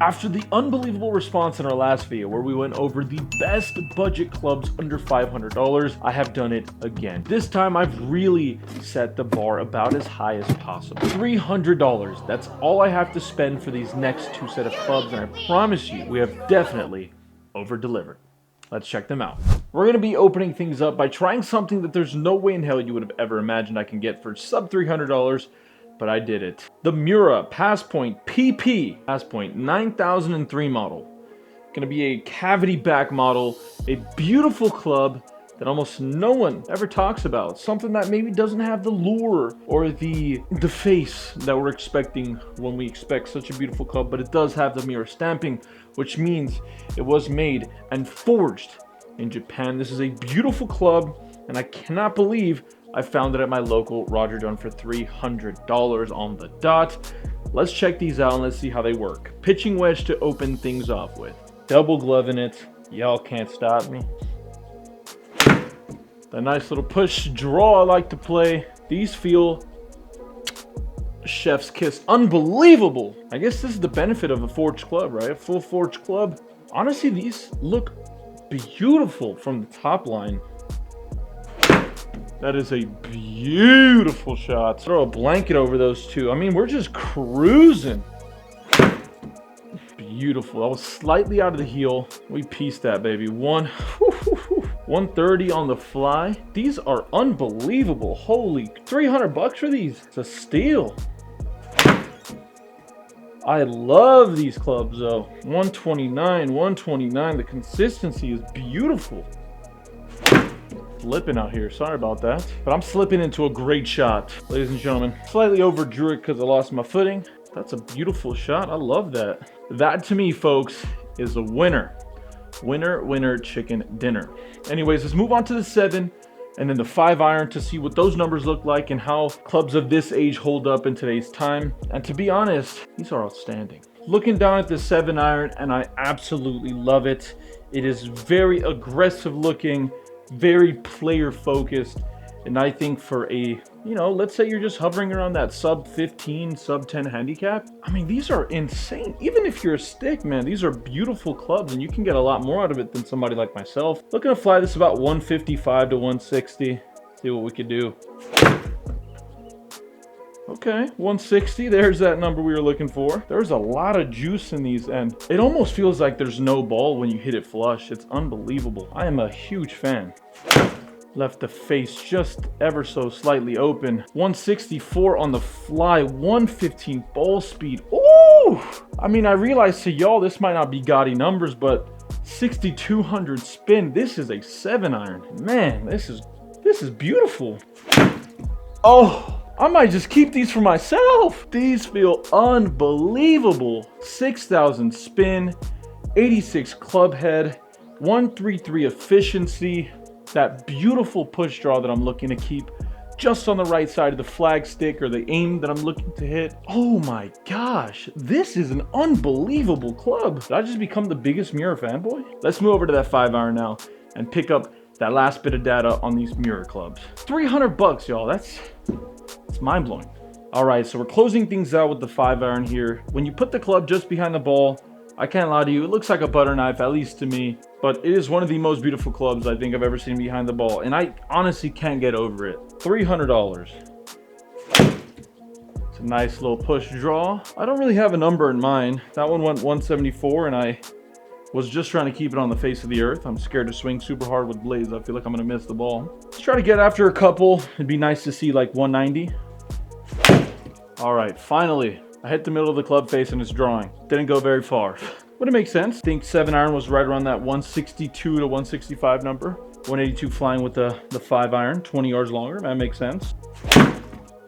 After the unbelievable response in our last video where we went over the best budget clubs under $500, I have done it again. This time I've really set the bar about as high as possible. $300, that's all I have to spend for these next two set of clubs, and I promise you, we have definitely over-delivered. Let's check them out. We're going to be opening things up by trying something that there's no way in hell you would have ever imagined I can get for sub $300. But I did it. The Miura Passpoint PP, Passpoint 9003 model. Gonna be a cavity back model, a beautiful club that almost no one ever talks about. Something that maybe doesn't have the lure or the face that we're expecting when we expect such a beautiful club, but it does have the Miura stamping, which means it was made and forged in Japan. This is a beautiful club, and I cannot believe I found it at my local Roger Dunn for $300 on the dot. Let's check these out and let's see how they work. Pitching wedge to open things off with. Double glove in it. Y'all can't stop me. The nice little push draw I like to play. These feel chef's kiss. Unbelievable. I guess this is the benefit of a forged club, right? A full forged club. Honestly, these look beautiful from the top line. That is a beautiful shot. Throw a blanket over those two. I mean, we're just cruising. Beautiful. That was slightly out of the heel. We pieced that, baby. 130 on the fly. These are unbelievable. Holy, $300 for these. It's a steal. I love these clubs, though. 129, 129. The consistency is beautiful. Slipping out here, sorry about that, but I'm slipping into a great shot, ladies and gentlemen. Slightly overdrew it because I lost my footing. That's a beautiful shot. I love that. That to me, folks, is a winner. Winner chicken dinner. Anyways, let's move on to the 7 and then the 5 iron to see what those numbers look like and how clubs of this age hold up in today's time. And to be honest, these are outstanding. Looking down at the 7 iron, and I absolutely love it. It is very aggressive looking, very player focused, and I think for a, let's say you're just hovering around that sub 15, sub 10 handicap, I mean, these are insane. Even if you're a stick, man, these are beautiful clubs and you can get a lot more out of it than somebody like myself. Looking to fly this about 155 to 160, see what we could do. Okay, 160, there's that number we were looking for. There's a lot of juice in these, and it almost feels like there's no ball when you hit it flush. It's unbelievable. I am a huge fan. Left the face just ever so slightly open. 164 on the fly, 115 ball speed. Ooh! I mean, I realize to y'all this might not be gaudy numbers, but 6,200 spin. This is a 7 iron. Man, this is beautiful. Oh! I might just keep these for myself. These feel unbelievable. 6,000 spin, 86 club head, 133 efficiency. That beautiful push draw that I'm looking to keep just on the right side of the flag stick or the aim that I'm looking to hit. Oh my gosh, this is an unbelievable club. Did I just become the biggest Miura fanboy? Let's move over to that 5 iron now and pick up that last bit of data on these Miura clubs. $300, y'all. That's mind-blowing. All right, so we're closing things out with the 5 iron here. When you put the club just behind the ball, I can't lie to you, it looks like a butter knife, at least to me, but it is one of the most beautiful clubs I think I've ever seen behind the ball, and I honestly can't get over it. $300. It's a nice little push draw. I don't really have a number in mind. That one went 174, and I was just trying to keep it on the face of the earth. I'm scared to swing super hard with blades. I feel like I'm gonna miss the ball. Let's try to get after a couple. It'd be nice to see like 190. All right, finally, I hit the middle of the club face and it's drawing. Didn't go very far. Would it make sense? I think 7 iron was right around that 162 to 165 number. 182 flying with the 5 iron, 20 yards longer. That makes sense. All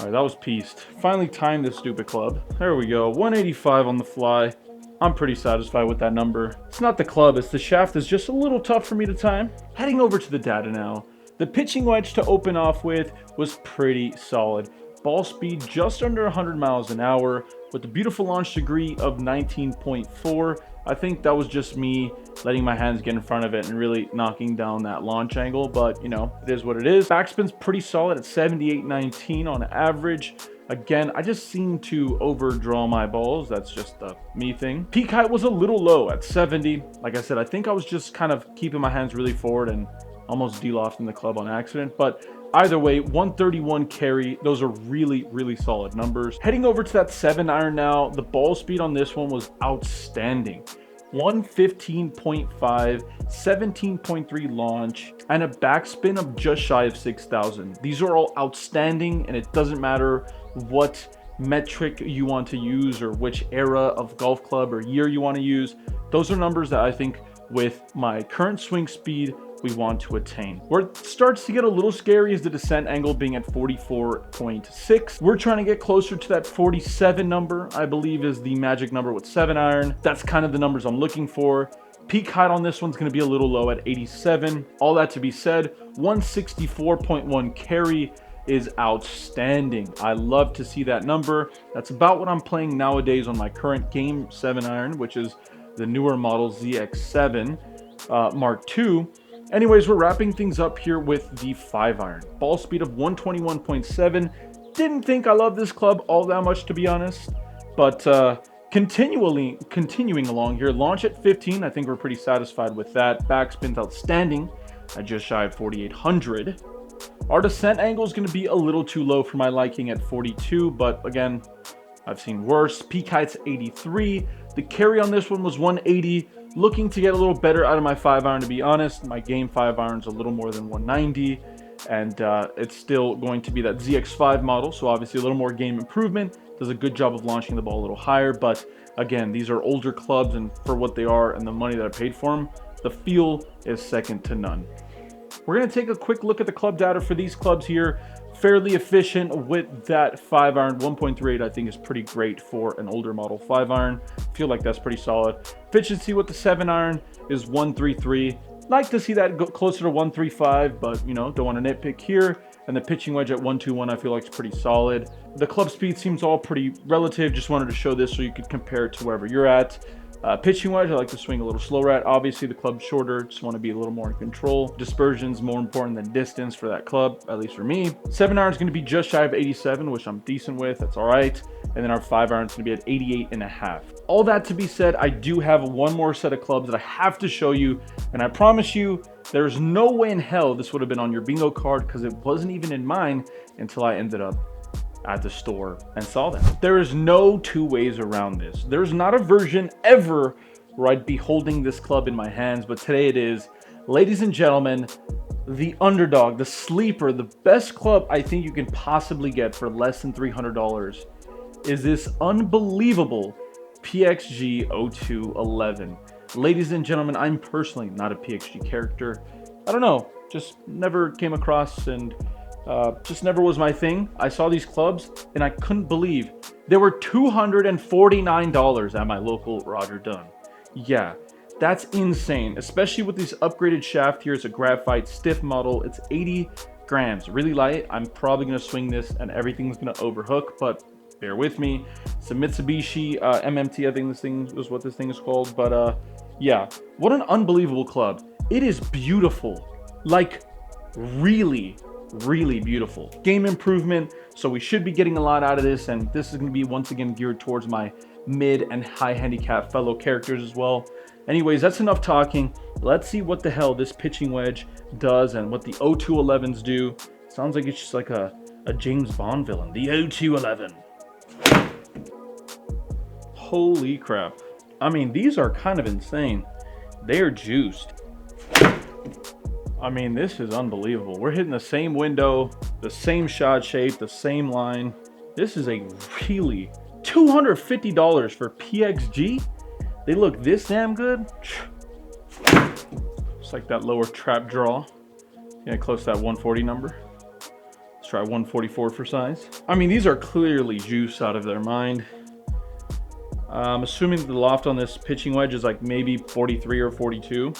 right, that was pieced. Finally timed this stupid club. There we go, 185 on the fly. I'm pretty satisfied with that number. It's not the club, it's the shaft that's just a little tough for me to time. Heading over to the data now. The pitching wedge to open off with was pretty solid. Ball speed just under 100 miles an hour with a beautiful launch degree of 19.4. I think that was just me letting my hands get in front of it and really knocking down that launch angle, but it is what it is. Backspin's pretty solid at 78.19 on average. Again, I just seem to overdraw my balls. That's just a me thing. Peak height was a little low at 70. Like I said, I think I was just kind of keeping my hands really forward and almost de-lofting the club on accident. But either way, 131 carry, those are really, really solid numbers. Heading over to that 7-iron now, the ball speed on this one was outstanding. 115.5, 17.3 launch, and a backspin of just shy of 6,000. These are all outstanding, and it doesn't matter what metric you want to use or which era of golf club or year you want to use. Those are numbers that I think with my current swing speed we want to attain. Where it starts to get a little scary is the descent angle being at 44.6. We're trying to get closer to that 47 number, I believe is the magic number with 7-iron. That's kind of the numbers I'm looking for. Peak height on this one's going to be a little low at 87. All that to be said, 164.1 carry is outstanding. I love to see that number. That's about what I'm playing nowadays on my current game 7-iron, which is the newer model ZX7 Mark II. Anyways, we're wrapping things up here with the 5-iron. Ball speed of 121.7. Didn't think I love this club all that much, to be honest. But continuing along here, launch at 15. I think we're pretty satisfied with that. Backspin's outstanding at just shy of 4,800. Our descent angle is going to be a little too low for my liking at 42, but again, I've seen worse. Peak height's 83. The carry on this one was 180. Looking to get a little better out of my 5-iron, to be honest. My game 5-iron's a little more than 190, and it's still going to be that ZX5 model, so obviously a little more game improvement. Does a good job of launching the ball a little higher, but again, these are older clubs, and for what they are and the money that I paid for them, the feel is second to none. We're going to take a quick look at the club data for these clubs here. Fairly efficient with that 5-iron. 1.38 I think is pretty great for an older model 5-iron. Feel like that's pretty solid. Efficiency with the 7-iron is 133. Like to see that go closer to 135, but you know, don't want to nitpick here. And the pitching wedge at 121 I feel like is pretty solid. The club speed seems all pretty relative. Just wanted to show this so you could compare it to wherever you're at. Pitching wedge, I like to swing a little slower at. Obviously, the club's shorter. Just want to be a little more in control. Dispersion's more important than distance for that club, at least for me. 7-iron is going to be just shy of 87, which I'm decent with. That's all right. And then our 5-iron is going to be at 88.5. All that to be said, I do have one more set of clubs that I have to show you. And I promise you, there's no way in hell this would have been on your bingo card because it wasn't even in mine until I ended up at the store and saw them. There is no two ways around this. There's not a version ever where I'd be holding this club in my hands, but today it is. Ladies and gentlemen, the underdog, the sleeper, the best club I think you can possibly get for less than $300 is this unbelievable PXG 0211. Ladies and gentlemen, I'm personally not a PXG character. I don't know, just never came across and just never was my thing. I saw these clubs and I couldn't believe they were $249 at my local Roger Dunn. Yeah, that's insane, especially with this upgraded shaft here. It's a graphite stiff model. It's 80 grams, really light. I'm probably going to swing this and everything's going to overhook, but bear with me. It's a Mitsubishi MMT, I think this thing is what this thing is called. But yeah, what an unbelievable club. It is beautiful, like really beautiful. Game improvement, so we should be getting a lot out of this, and this is going to be once again geared towards my mid and high handicap fellow characters as well. Anyways, that's enough talking. Let's see what the hell this pitching wedge does and what the 0211s do. Sounds like it's just like a James Bond villain. The 0211. Holy crap. I mean, these are kind of insane. They are juiced. I mean, this is unbelievable. We're hitting the same window, the same shot shape, the same line. This is a really $250 for PXG. They look this damn good. It's like that lower trap draw. Yeah, close to that 140 number. Let's try 144 for size. I mean, these are clearly juice out of their mind. I'm assuming the loft on this pitching wedge is like maybe 43 or 42.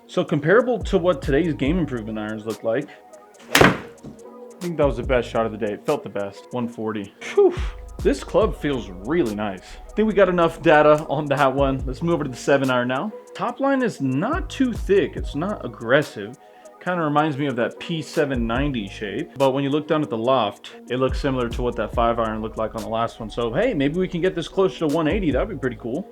So comparable to what today's game improvement irons look like. I think that was the best shot of the day. It felt the best. 140. Whew. This club feels really nice. I think we got enough data on that one. Let's move over to the 7-iron now. Top line is not too thick. It's not aggressive. Kind of reminds me of that P790 shape, but when you look down at the loft, it looks similar to what that 5-iron looked like on the last one. So hey, maybe we can get this closer to 180. That'd be pretty cool.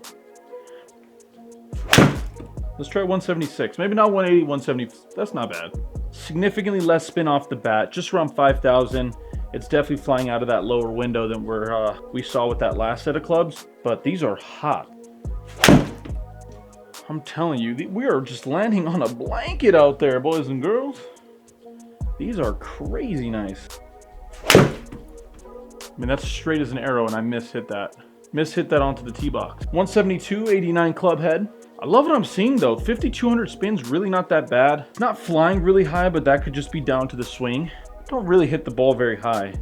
Let's try 176. Maybe not 180, 170. That's not bad. Significantly less spin off the bat, just around 5,000. It's definitely flying out of that lower window than we saw with that last set of clubs, but these are hot. I'm telling you, we are just landing on a blanket out there, boys and girls. These are crazy nice. I mean, that's straight as an arrow, and I mishit that. Mishit that onto the tee box. 172, 89 club head. I love what I'm seeing though. 5,200 spins, really not that bad. It's not flying really high, but that could just be down to the swing. Don't really hit the ball very high.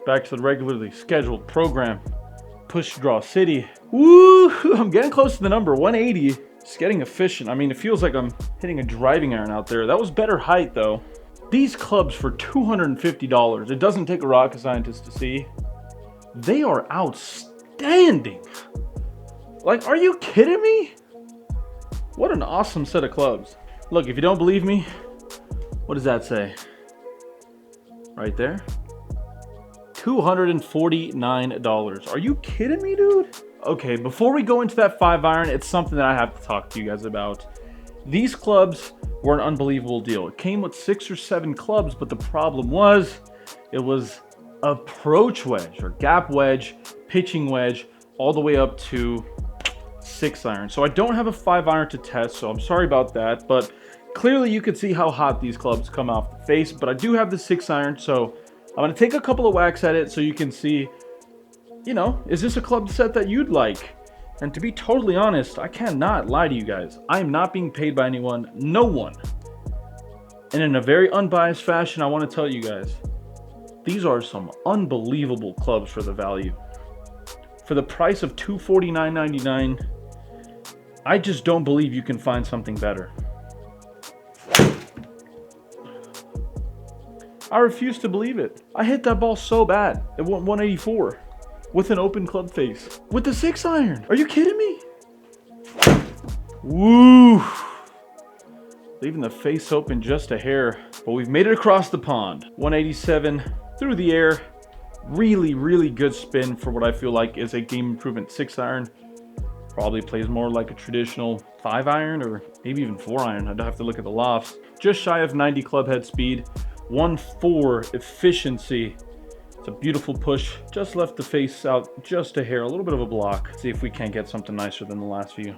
Back to the regularly scheduled program. Push draw city. Woo! I'm getting close to the number 180. It's getting efficient. I mean, it feels like I'm hitting a driving iron out there. That was better height though. These clubs for $250. It doesn't take a rocket scientist to see. They are outstanding. Like, are you kidding me? What an awesome set of clubs. Look, if you don't believe me, what does that say? Right there. $249. Are you kidding me, dude? Okay, before we go into that 5-iron, it's something that I have to talk to you guys about. These clubs were an unbelievable deal. It came with 6 or 7 clubs, but the problem was, it was approach wedge or gap wedge, pitching wedge, all the way up to 6-iron. So I don't have a 5-iron to test, so I'm sorry about that, but clearly you could see how hot these clubs come off the face. But I do have the 6-iron, so I'm going to take a couple of whacks at it so you can see, you know, is this a club set that you'd like? And to be totally honest, I cannot lie to you guys. I am not being paid by anyone, no one. And in a very unbiased fashion, I want to tell you guys, these are some unbelievable clubs for the value. For the price of $249.99, I just don't believe you can find something better. I refuse to believe it. I hit that ball so bad. It went 184 with an open club face. With the 6-iron. Are you kidding me? Woo! Leaving the face open just a hair. But we've made it across the pond. 187 through the air. Really, really good spin for what I feel like is a game improvement 6-iron. Probably plays more like a traditional 5-iron or maybe even 4-iron. I'd have to look at the lofts. Just shy of 90 club head speed. 1.4 efficiency. It's a beautiful push. Just left the face out just a hair. A little bit of a block. Let's see if we can't get something nicer than the last few.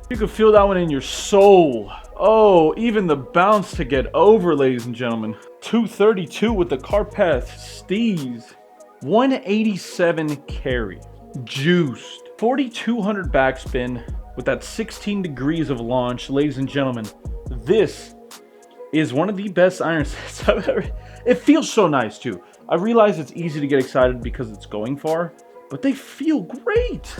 You can feel that one in your soul. Oh, even the bounce to get over, ladies and gentlemen. 232 with the Carpath Steez. 187 carry. Juiced. 4,200 backspin with that 16 degrees of launch. Ladies and gentlemen, this is one of the best iron sets I've ever... It feels so nice too. I realize it's easy to get excited because it's going far, but they feel great.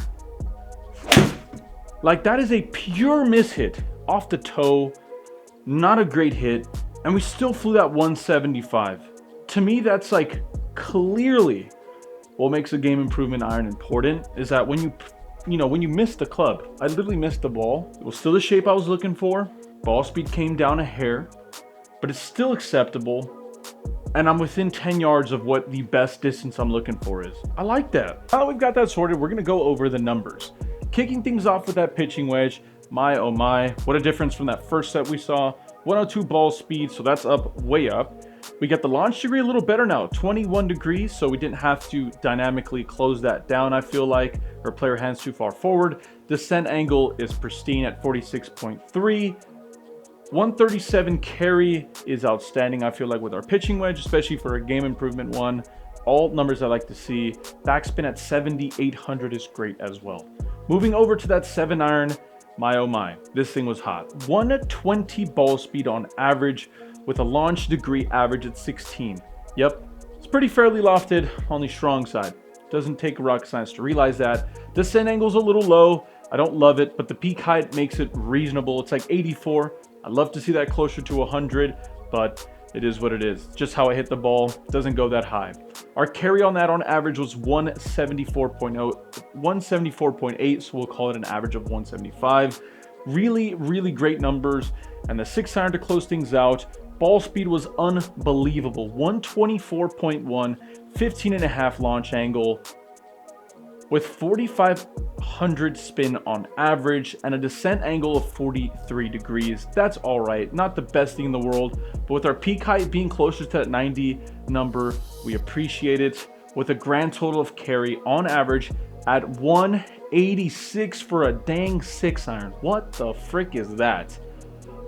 Like, that is a pure mishit off the toe, not a great hit, and we still flew that 175. To me, that's like clearly what makes a game improvement iron important, is that when you miss the club, I literally missed the ball. It was still the shape I was looking for. Ball speed came down a hair, but it's still acceptable. And I'm within 10 yards of what the best distance I'm looking for is. I like that. Now that we've got that sorted, we're gonna go over the numbers. Kicking things off with that pitching wedge, my oh my, what a difference from that first set we saw. 102 ball speed, so that's up, way up. We get the launch degree a little better now, 21 degrees, so we didn't have to dynamically close that down, I feel like, or play our hands too far forward. Descent angle is pristine at 46.3. 137 carry is outstanding, I feel like, with our pitching wedge, especially for a game improvement one. All numbers I like to see. Backspin at 7,800 is great as well. Moving over to that 7-iron, my oh my, this thing was hot. 120 ball speed on average with a launch degree average at 16. Yep, it's pretty fairly lofted on the strong side. Doesn't take rocket science to realize that. Descent angle's a little low. I don't love it, but the peak height makes it reasonable. It's like 84. I'd love to see that closer to 100, but it is what it is. Just how I hit the ball, doesn't go that high. Our carry on that on average was 174.8, so we'll call it an average of 175. Really, really great numbers. And the 6-iron to close things out, ball speed was unbelievable. 124.1, 15.5 launch angle, with 4,500 spin on average and a descent angle of 43 degrees. That's all right, not the best thing in the world, but with our peak height being closer to that 90 number, we appreciate it. With a grand total of carry on average at 186 for a dang 6-iron. What the frick is that?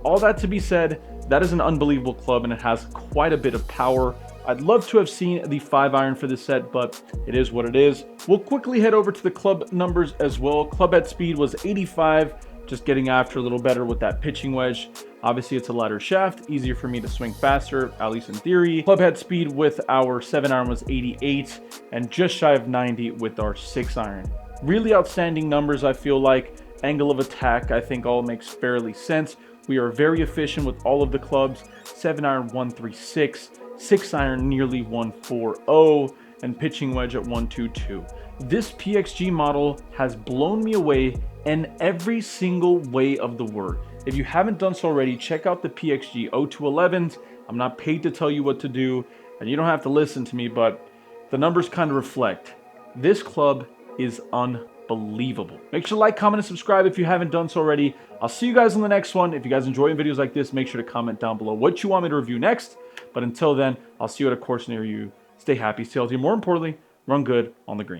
All that to be said, that is an unbelievable club and it has quite a bit of power. I'd love to have seen the 5-iron for this set, but it is what it is. We'll quickly head over to the club numbers as well. Club head speed was 85, just getting after a little better with that pitching wedge. Obviously, it's a lighter shaft, easier for me to swing faster, at least in theory. Club head speed with our 7-iron was 88, and just shy of 90 with our 6-iron. Really outstanding numbers, I feel like. Angle of attack, I think all makes fairly sense. We are very efficient with all of the clubs. 7-iron 136, 6-iron nearly 140, and pitching wedge at 122. This PXG model has blown me away in every single way of the word. If you haven't done so already, check out the PXG 0211s. I'm not paid to tell you what to do, and you don't have to listen to me, but the numbers kind of reflect. This club is unbelievable. Make sure to like, comment, and subscribe if you haven't done so already. I'll see you guys on the next one. If you guys enjoy videos like this, make sure to comment down below what you want me to review next. But until then, I'll see you at a course near you. Stay happy, stay healthy, more importantly, run good on the green.